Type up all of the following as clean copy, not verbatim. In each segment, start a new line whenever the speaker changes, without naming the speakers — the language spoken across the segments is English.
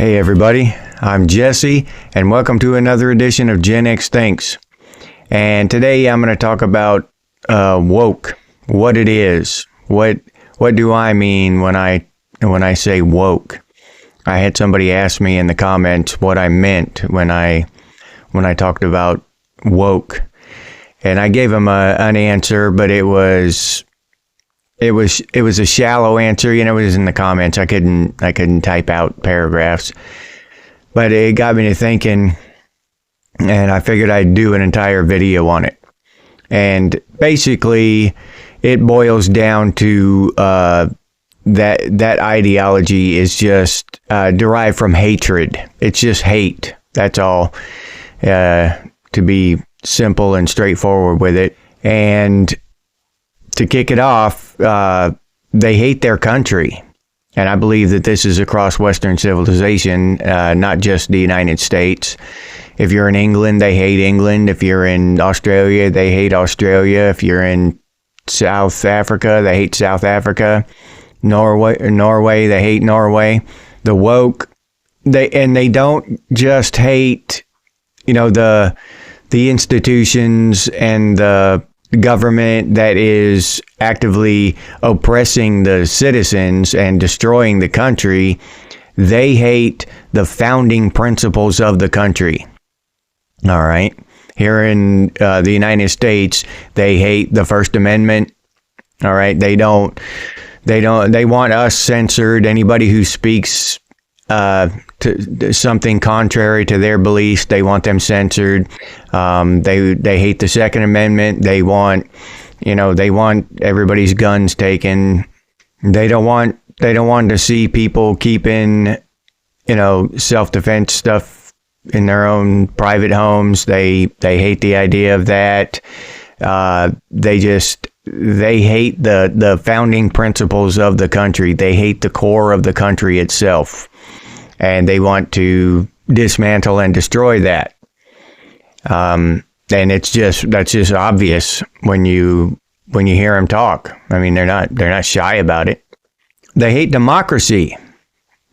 Hey everybody, I'm Jesse, and welcome to another edition of Gen X Thinks. And today I'm going to talk about woke, what it is. What do I mean when I say woke? I had somebody ask me in the comments what I meant when I talked about woke, and I gave them an answer, but it was a shallow answer. You know, it was in the comments. I couldn't type out paragraphs, but it got me to thinking, and I figured I'd do an entire video on it. And basically, it boils down to that ideology is just derived from hatred. It's just hate. That's all. To be simple and straightforward with it, and to kick it off, they hate their country. And I believe that this is across Western civilization, not just the United States. If you're in England, they hate England. If you're in Australia, they hate Australia. If you're in South Africa, they hate South Africa. Norway, they hate Norway. The woke, they don't just hate, you know, the institutions and the government that is actively oppressing the citizens and destroying the country. They hate the founding principles of the country. All right. Here in the United States, they hate the First Amendment. All right. They want us censored. Anybody who speaks to something contrary to their beliefs, they want them censored. They hate the Second Amendment. They want everybody's guns taken. They don't want to see people keeping, self-defense stuff in their own private homes. They hate the idea of that. They hate the founding principles of the country. They hate the core of the country itself. And they want to dismantle and destroy that. And that's just obvious when you hear them talk. I mean, they're not shy about it. They hate democracy.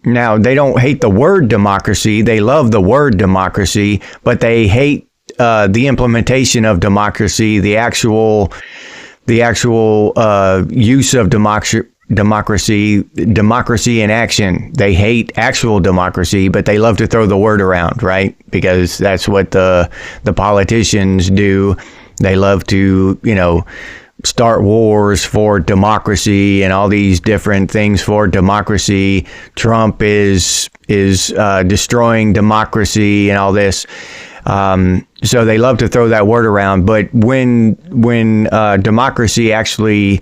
Now, they don't hate the word democracy. They love the word democracy, but they hate the implementation of democracy, the actual use of democracy in action. They hate actual democracy, but they love to throw the word around, right? Because that's what the politicians do. They love to, start wars for democracy and all these different things for democracy. Trump is destroying democracy and all this. So they love to throw that word around. But when democracy actually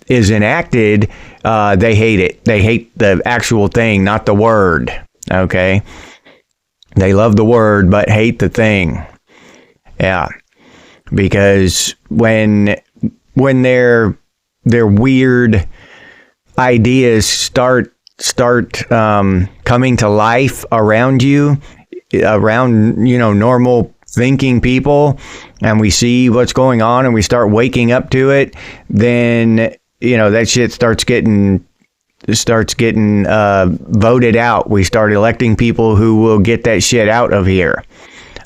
is enacted, they hate it. They hate the actual thing, not the word. Okay? They love the word, but hate the thing. Yeah. Because when their weird ideas start coming to life around you, around, normal thinking people, and we see what's going on and we start waking up to it, then that shit starts getting voted out. We start electing people who will get that shit out of here,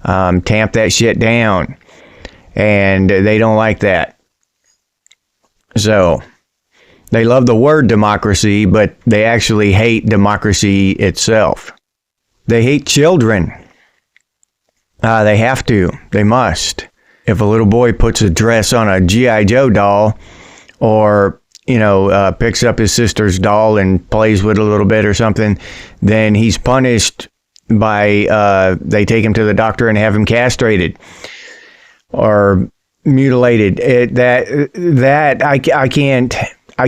tamp that shit down, and they don't like that. So they love the word democracy, but they actually hate democracy itself. They hate children. They have to. They must. If a little boy puts a dress on a G.I. Joe doll, or, picks up his sister's doll and plays with it a little bit or something, then he's punished by, they take him to the doctor and have him castrated or mutilated. I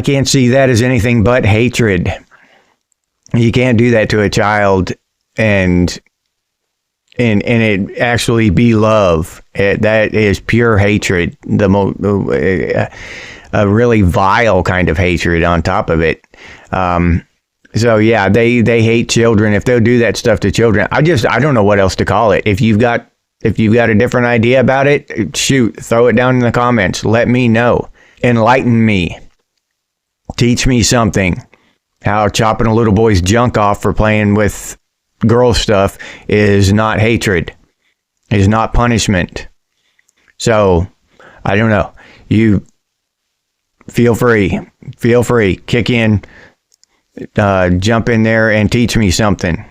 can't see that as anything but hatred. You can't do that to a child and it actually be love. That is pure hatred. A really vile kind of hatred on top of it. So yeah, they hate children. If they'll do that stuff to children, I don't know what else to call it. If you've got a different idea about it, shoot, throw it down in the comments. Let me know. Enlighten me. Teach me something. How chopping a little boy's junk off for playing with girl stuff is not hatred, is not punishment. So, I don't know. You feel free, kick in, jump in there and teach me something.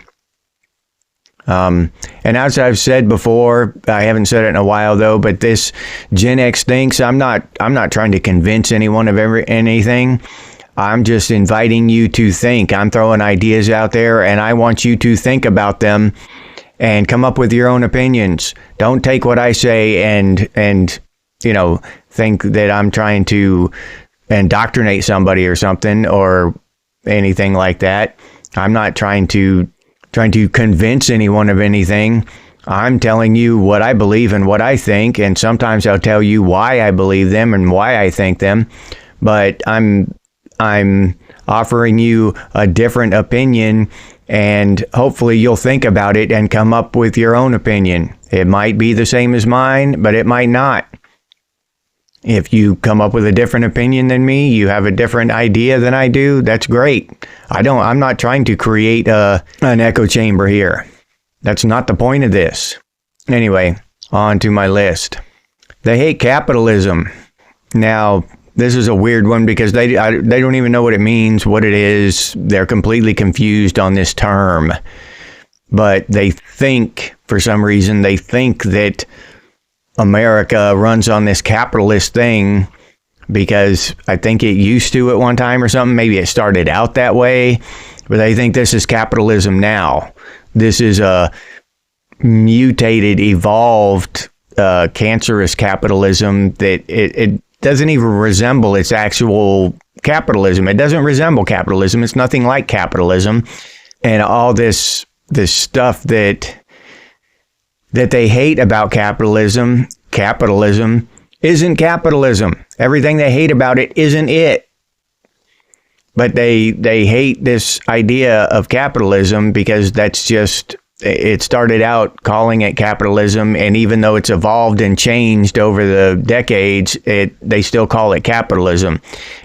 And as I've said before, I haven't said it in a while though, but this Gen X thinks, I'm not trying to convince anyone of anything. I'm just inviting you to think. I'm throwing ideas out there and I want you to think about them and come up with your own opinions. Don't take what I say and think that I'm trying to indoctrinate somebody or something or anything like that. I'm not trying to convince anyone of anything. I'm telling you what I believe and what I think, and sometimes I'll tell you why I believe them and why I think them, but I'm offering you a different opinion, and hopefully you'll think about it and come up with your own opinion. It might be the same as mine, but it might not. If you come up with a different opinion than me, you have a different idea than I do, that's great. I'm not trying to create an echo chamber here. That's not the point of this. Anyway, on to my list. They hate capitalism. Now, this is a weird one because they don't even know what it means, what it is. They're completely confused on this term. But they think, for some reason, they think that America runs on this capitalist thing because I think it used to at one time or something. Maybe it started out that way, but they think this is capitalism now. This is a mutated, evolved, cancerous capitalism that it doesn't even resemble its actual capitalism. It doesn't resemble capitalism. It's nothing like capitalism. And all this stuff that they hate about capitalism isn't capitalism. Everything they hate about it isn't it. But they hate this idea of capitalism because that's just, it started out calling it capitalism, and even though it's evolved and changed over the decades, they still call it capitalism.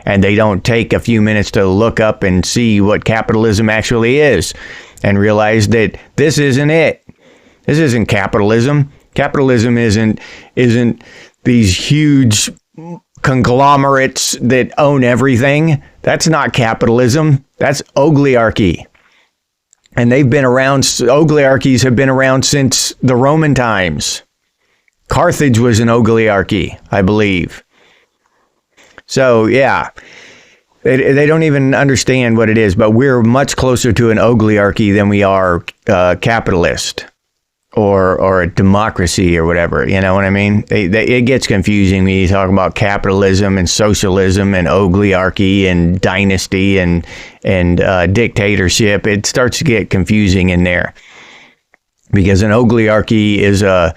And they don't take a few minutes to look up and see what capitalism actually is and realize that this isn't it. This isn't capitalism. Capitalism isn't these huge conglomerates that own everything. That's not capitalism. That's oligarchy. And they've been around, oligarchies have been around since the Roman times. Carthage was an oligarchy, I believe. So, yeah, they don't even understand what it is, but we're much closer to an oligarchy than we are capitalist. Or a democracy or whatever, you know what I mean? It gets confusing when you talk about capitalism and socialism and oligarchy and dynasty and dictatorship. It starts to get confusing in there because an oligarchy is a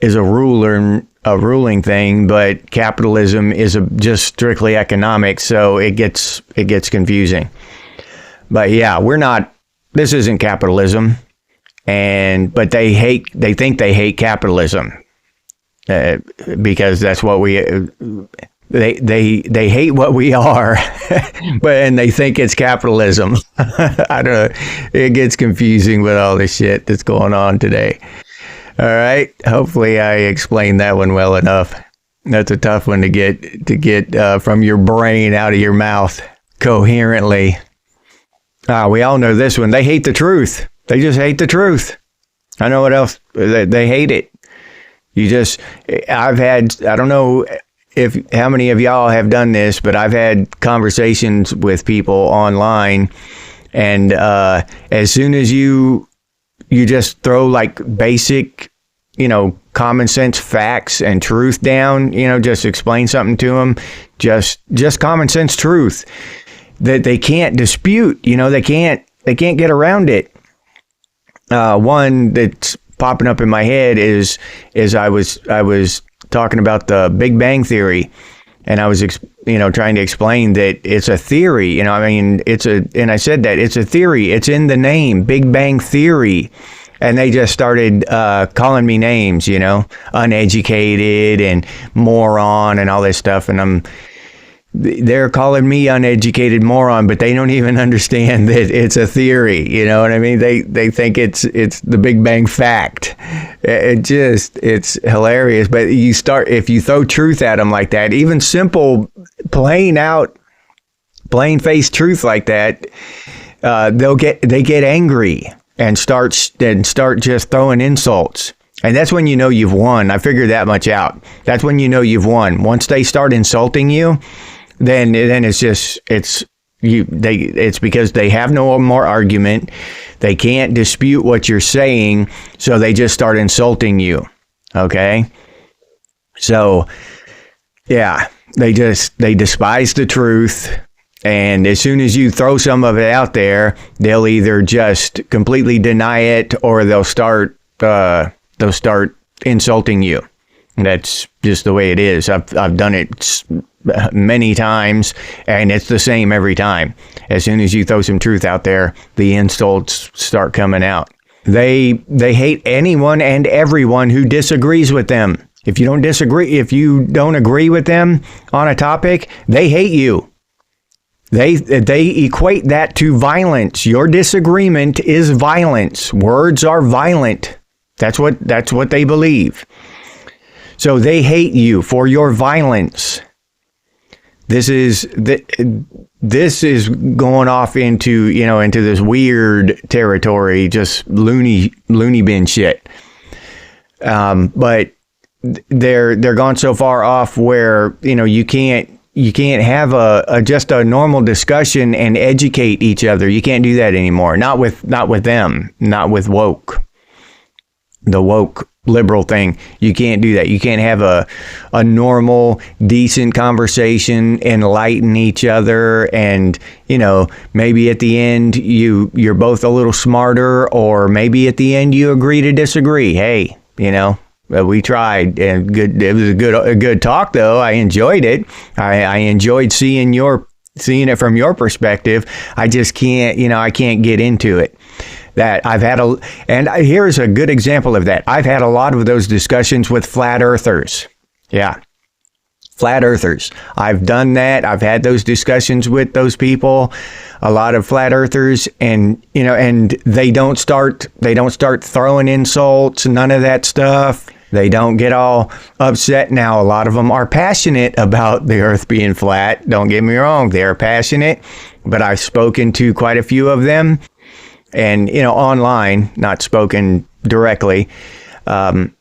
ruling thing, but capitalism is just strictly economic, so it gets confusing. But yeah, this isn't capitalism. But they think they hate capitalism because that's what they hate what we are, and they think it's capitalism. I don't know. It gets confusing with all this shit that's going on today. All right. Hopefully I explained that one well enough. That's a tough one to get from your brain out of your mouth coherently. We all know this one. They hate the truth. They just hate the truth. I know what else. They hate it. I don't know how many of y'all have done this, but I've had conversations with people online, and as soon as you just throw like basic, common sense facts and truth down, just explain something to them, just common sense truth that they can't dispute, they can't get around it. One that's popping up in my head is I was talking about the Big Bang Theory, and I was trying to explain that it's a theory. And I said that it's a theory. It's in the name, Big Bang Theory. And they just started calling me names, uneducated and moron and all this stuff. And they're calling me uneducated moron, but they don't even understand that it's a theory. You know what I mean? They think it's the Big Bang fact. It's hilarious. But if you throw truth at them like that, even simple, plain faced truth like that, they get angry and start just throwing insults. And that's when you know you've won. I figured that much out. That's when you know you've won. Once they start insulting you, then it's because they have no more argument. They can't dispute what you're saying, so they just start insulting you. Okay? So, yeah, they despise the truth. And as soon as you throw some of it out there, they'll either just completely deny it, or they'll start insulting you. That's just the way it is. I've done it many times, and it's the same every time. As soon as you throw some truth out there, the insults start coming out. They hate anyone and everyone who disagrees with them. If you don't agree with them on a topic, they hate you. They equate that to violence. Your disagreement is violence. Words are violent. That's what they believe. So they hate you for your violence. This is going off into this weird territory, just loony bin shit. But they're gone so far off where you can't have just a normal discussion and educate each other. You can't do that anymore. Not with them. Not with woke. The woke liberal thing. You can't do that. You can't have a normal, decent conversation, enlighten each other, and maybe at the end you're both a little smarter, or maybe at the end you agree to disagree. Hey, we tried, and good. It was a good talk, though. I enjoyed it. I enjoyed seeing it from your perspective. I just can't, I can't get into it. That here's a good example of that. I've had a lot of those discussions with flat earthers. Yeah. Flat earthers. I've done that. I've had those discussions with those people, a lot of flat earthers, and they don't start throwing insults, none of that stuff. They don't get all upset. Now, a lot of them are passionate about the earth being flat. Don't get me wrong. They're passionate, but I've spoken to quite a few of them. And, online, not spoken directly. And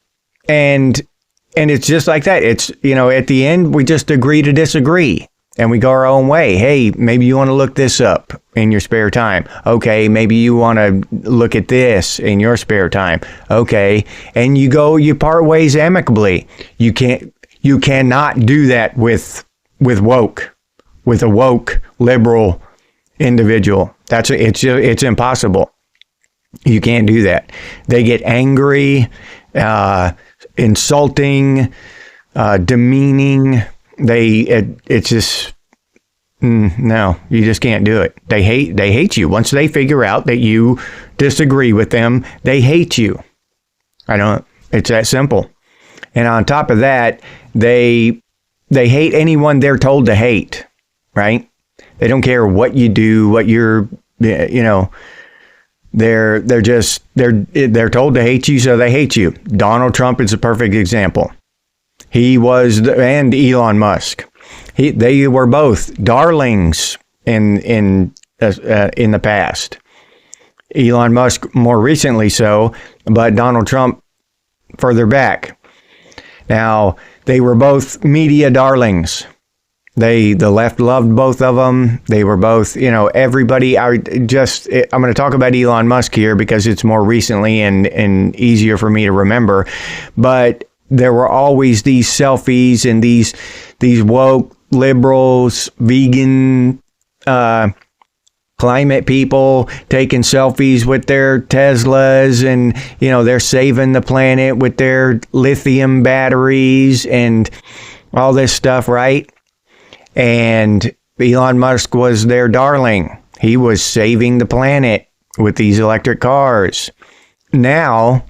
it's just like that. It's, at the end, we just agree to disagree, and we go our own way. Hey, maybe you want to look this up in your spare time. Okay, maybe you want to look at this in your spare time. Okay. And you part ways amicably. You cannot do that with a woke liberal individual. It's impossible. You can't do that. They get angry, insulting, demeaning. It's just no. You just can't do it. They hate you. Once they figure out that you disagree with them, they hate you. It's that simple. And on top of that, they hate anyone they're told to hate. Right? They don't care what you do, what you're, they're told to hate you, so they hate you. Donald Trump is a perfect example. And Elon Musk. They were both darlings in the past. Elon Musk more recently so, but Donald Trump further back. Now, they were both media darlings. The left loved both of them. They were both, everybody. I'm going to talk about Elon Musk here because it's more recently and easier for me to remember. But there were always these selfies and these woke liberals, vegan, climate people taking selfies with their Teslas, and they're saving the planet with their lithium batteries and all this stuff, right? And Elon Musk was their darling. He was saving the planet with these electric cars. Now,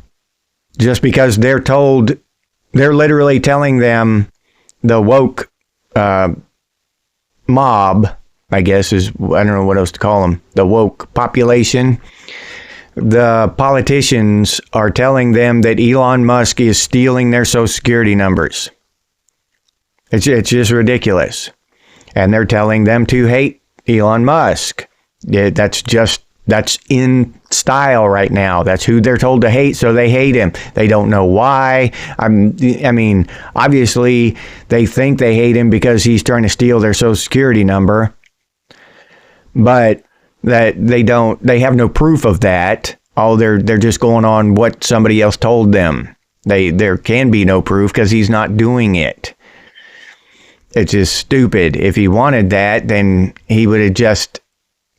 just because they're literally telling them, the woke mob, I guess I don't know what else to call them, the woke population, the politicians are telling them that Elon Musk is stealing their Social Security numbers. It's just ridiculous. And they're telling them to hate Elon Musk. That's in style right now. That's who they're told to hate, so they hate him. They don't know why. I mean, obviously, they think they hate him because he's trying to steal their Social Security number. But that they have no proof of that. They're just going on what somebody else told them. There can be no proof because he's not doing it. It's just stupid. If he wanted that, then he would have just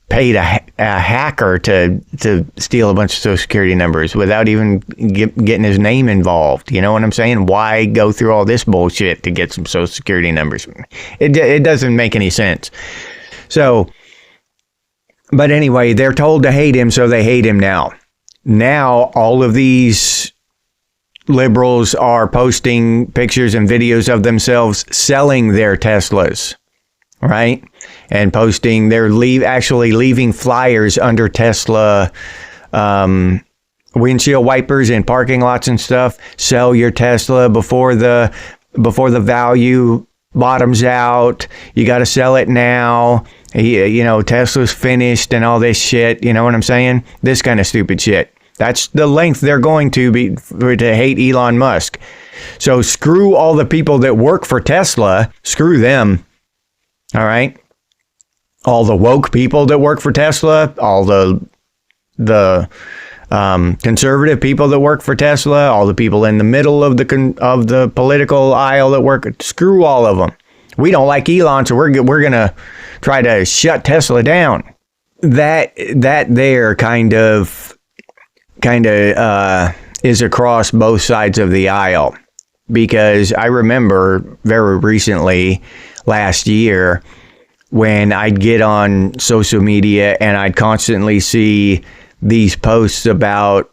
paid a hacker to steal a bunch of Social Security numbers without even getting his name involved. You know what I'm saying? Why go through all this bullshit to get some Social Security numbers? It doesn't make any sense. So, but anyway, they're told to hate him, so they hate him now. Now, all of these liberals are posting pictures and videos of themselves selling their Teslas, right? And posting, they're actually leaving flyers under Tesla windshield wipers in parking lots and stuff. Sell your Tesla before the value bottoms out. You got to sell it now. Tesla's finished and all this shit. You know what I'm saying? This kind of stupid shit. That's the length they're going to hate Elon Musk. So screw all the people that work for Tesla. Screw them. All right. All the woke people that work for Tesla, all the conservative people that work for Tesla, all the people in the middle of the political aisle that work. Screw all of them. We don't like Elon, so we're gonna try to shut Tesla down. That there kind of is across both sides of the aisle, because I remember very recently last year when I'd get on social media and I'd constantly see these posts about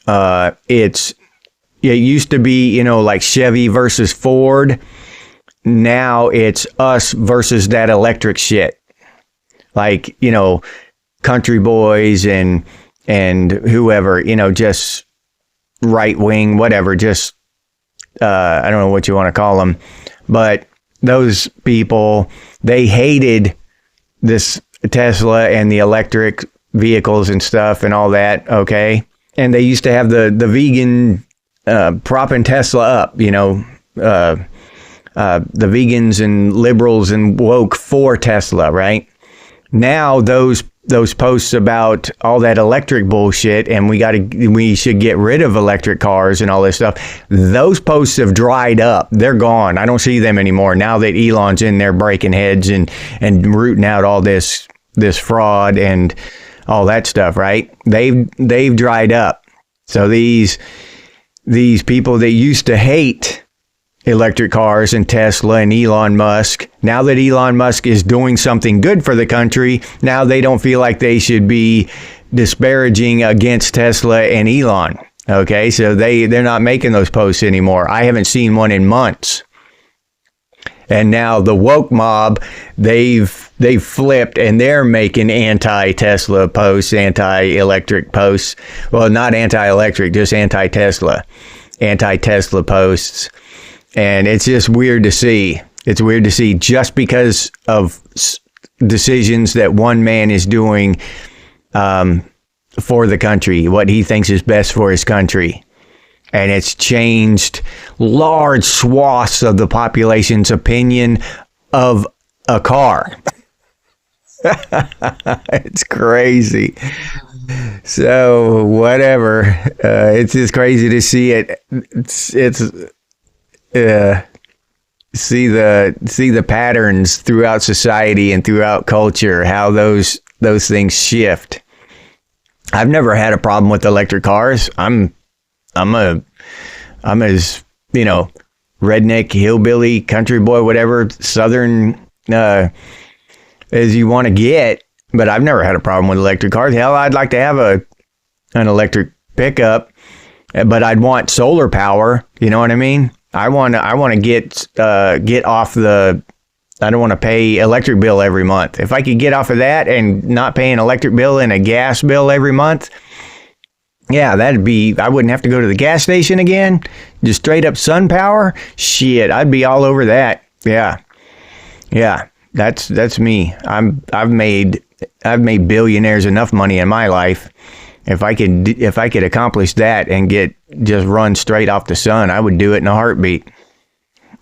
it used to be, like Chevy versus Ford. Now it's us versus that electric shit. Like, country boys and whoever, just right wing, whatever, just I don't know what you want to call them, but those people, they hated this Tesla and the electric vehicles and stuff and all that, okay? And they used to have the vegan propping Tesla up, the vegans and liberals and woke for Tesla, right? Now those posts about all that electric bullshit and we should get rid of electric cars and all this stuff, those posts have dried up. They're gone. I don't see them anymore now that Elon's in there breaking heads and rooting out all this fraud and all that stuff, right? They've dried up. So these people that used to hate electric cars and Tesla and Elon Musk, now that Elon Musk is doing something good for the country, now they don't feel like they should be disparaging against Tesla and Elon. Okay, so they're not making those posts anymore. I haven't seen one in months. And now the woke mob, they've flipped and they're making anti-Tesla posts, anti-electric posts. Well, not anti-electric, just anti-Tesla posts. And it's just weird to see. It's weird to see just because of decisions that one man is doing for the country, what he thinks is best for his country. And it's changed large swaths of the population's opinion of a car. It's crazy. So whatever. It's just crazy to see it. See the patterns throughout society and throughout culture, how those things shift. I've never had a problem with electric cars. I'm as, redneck, hillbilly, country boy, whatever, southern as you want to get, but I've never had a problem with electric cars. Hell, I'd like to have an electric pickup, but I'd want solar power, you know what I mean? I want to get off the I don't want to pay electric bill every month. If I could get off of that and not pay an electric bill and a gas bill every month, yeah, I wouldn't have to go to the gas station again. Just straight up sun power. Shit, I'd be all over that. Yeah. That's me. I've made billionaires enough money in my life. If I could accomplish that and just run straight off the sun, I would do it in a heartbeat.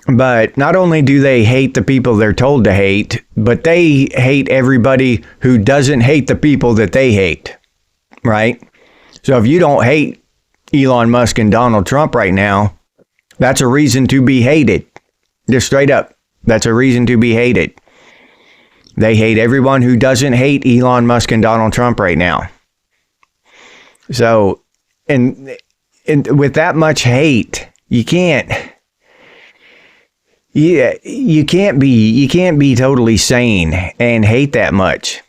But not only do they hate the people they're told to hate, but they hate everybody who doesn't hate the people that they hate, right? So if you don't hate Elon Musk and Donald Trump right now, that's a reason to be hated. Just straight up, that's a reason to be hated. They hate everyone who doesn't hate Elon Musk and Donald Trump right now. So, and with that much hate, you can't be totally sane and hate that much.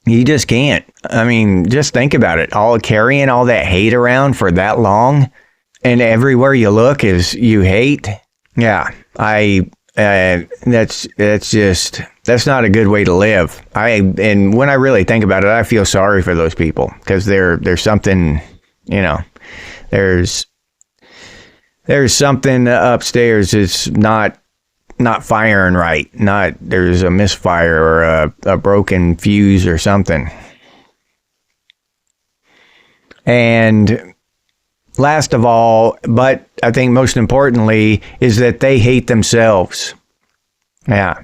You just can't. I mean, just think about it. Carrying all that hate around for that long, and everywhere you look is you hate. Yeah, that's not a good way to live. And when I really think about it, I feel sorry for those people, because there's something, there's something upstairs that's not firing right. There's a misfire or a broken fuse or something. And last of all, but I think most importantly, is that they hate themselves. Yeah.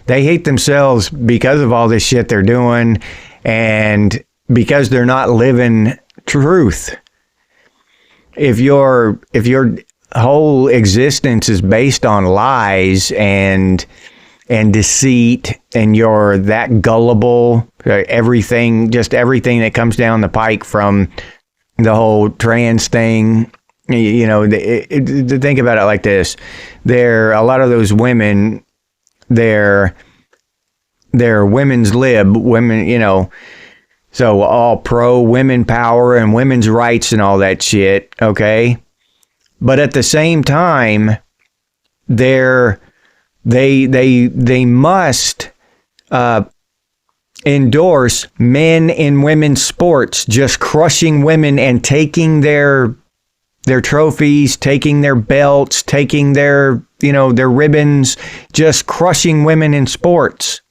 They hate themselves because of all this shit they're doing, and because they're not living truth. If your whole existence is based on lies and deceit, and you're that gullible, everything that comes down the pike from the whole trans thing, think about it like this. A lot of those women, they're women's lib women, so all pro women power and women's rights and all that shit, okay? But at the same time, they must endorse men in women's sports, just crushing women and taking their trophies, taking their belts, taking their ribbons, just crushing women in sports.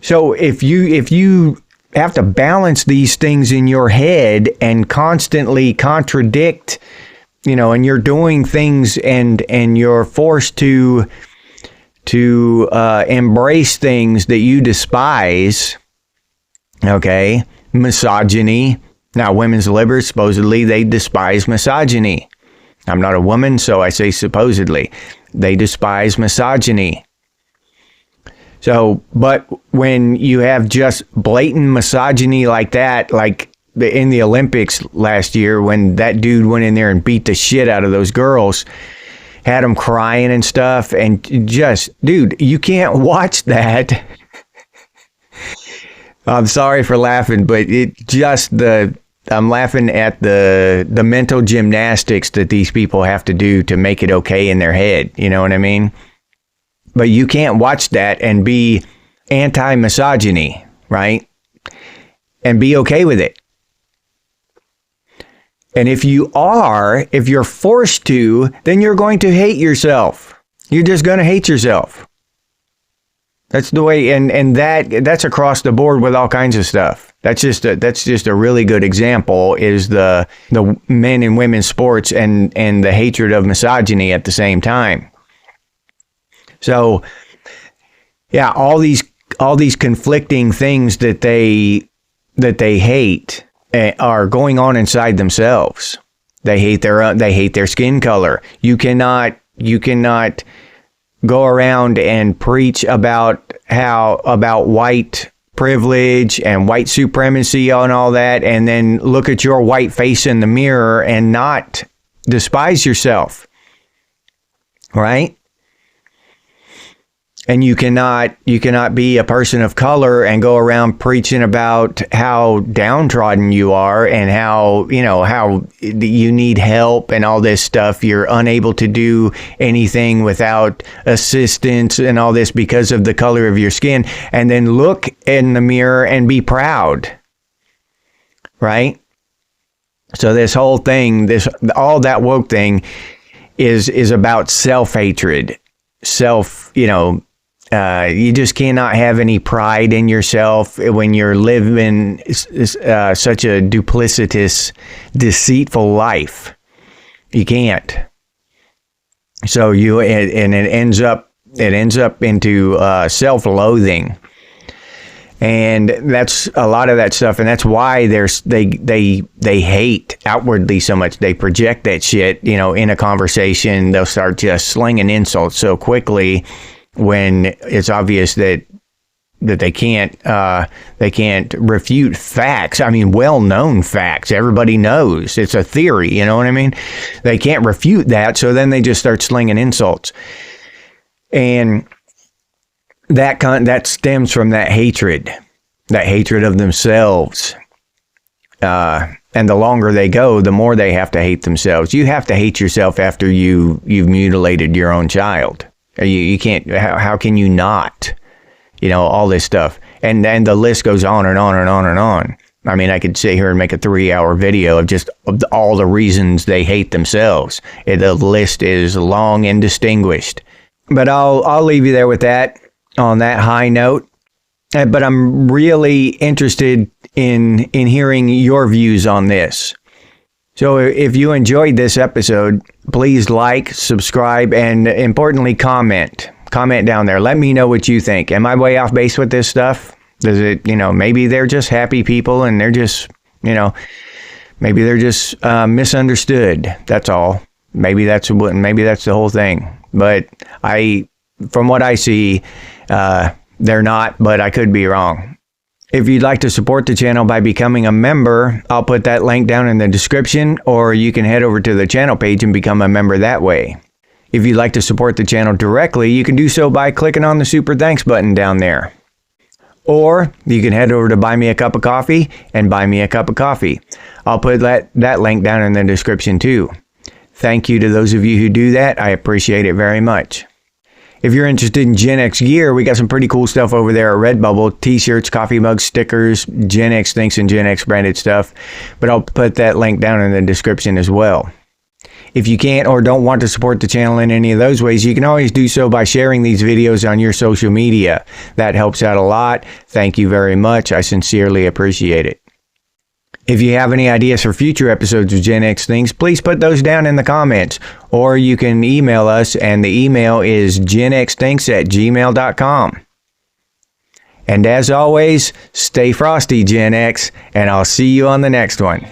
So if you have to balance these things in your head and constantly contradict, and you're doing things and you're forced to embrace things that you despise, okay? Misogyny. Now, women's liberals, supposedly, they despise misogyny. I'm not a woman, so I say supposedly. They despise misogyny. So, but when you have just blatant misogyny like that, like in the Olympics last year, when that dude went in there and beat the shit out of those girls, had them crying and stuff, and just, dude, you can't watch that. I'm sorry for laughing, but I'm laughing at the mental gymnastics that these people have to do to make it okay in their head. You know what I mean? But you can't watch that and be anti-misogyny, right? And be okay with it. And if you're forced to, then you're going to hate yourself. You're just going to hate yourself. That's the way, and that's across the board with all kinds of stuff. That's just a really good example, is the men and women's sports and the hatred of misogyny at the same time. So, yeah, all these conflicting things that they hate are going on inside themselves. They hate their skin color. You cannot go around and preach about white privilege and white supremacy and all that, and then look at your white face in the mirror and not despise yourself, right? And you cannot be a person of color and go around preaching about how downtrodden you are and how you need help and all this stuff. You're unable to do anything without assistance and all this because of the color of your skin. And then look in the mirror and be proud, right? So this whole thing, all that woke thing is about self-hatred. You just cannot have any pride in yourself when you're living such a duplicitous, deceitful life. You can't. So it ends up into self-loathing, and that's a lot of that stuff, and that's why they hate outwardly so much. They project that shit, in a conversation. They'll start just slinging insults so quickly, when it's obvious that they can't refute facts. I mean, well-known facts. Everybody knows it's a theory. You know what I mean? They can't refute that, so then they just start slinging insults, and that stems from that hatred of themselves. And the longer they go, the more they have to hate themselves. You have to hate yourself after you've mutilated your own child. You can't, how can you not? All this stuff. And the list goes on and on and on and on. I mean, I could sit here and make a 3-hour video of just all the reasons they hate themselves. The list is long and distinguished. But I'll leave you there with that, on that high note. But I'm really interested in hearing your views on this. So if you enjoyed this episode, please like, subscribe, and importantly, comment. Comment down there. Let me know what you think. Am I way off base with this stuff? Does it, maybe they're just happy people and they're just, maybe they're just misunderstood. That's all. Maybe that's the whole thing. But from what I see, they're not, but I could be wrong. If you'd like to support the channel by becoming a member, I'll put that link down in the description, or you can head over to the channel page and become a member that way. If you'd like to support the channel directly, you can do so by clicking on the Super Thanks button down there. Or you can head over to Buy Me a Cup of Coffee and buy me a cup of coffee. I'll put that link down in the description too. Thank you to those of you who do that. I appreciate it very much. If you're interested in Gen X gear, we got some pretty cool stuff over there at Redbubble. T-shirts, coffee mugs, stickers, Gen X Thinks and Gen X branded stuff. But I'll put that link down in the description as well. If you can't or don't want to support the channel in any of those ways, you can always do so by sharing these videos on your social media. That helps out a lot. Thank you very much. I sincerely appreciate it. If you have any ideas for future episodes of Gen X Things, please put those down in the comments. Or you can email us, and the email is genxthinks@gmail.com. And as always, stay frosty, Gen X, and I'll see you on the next one.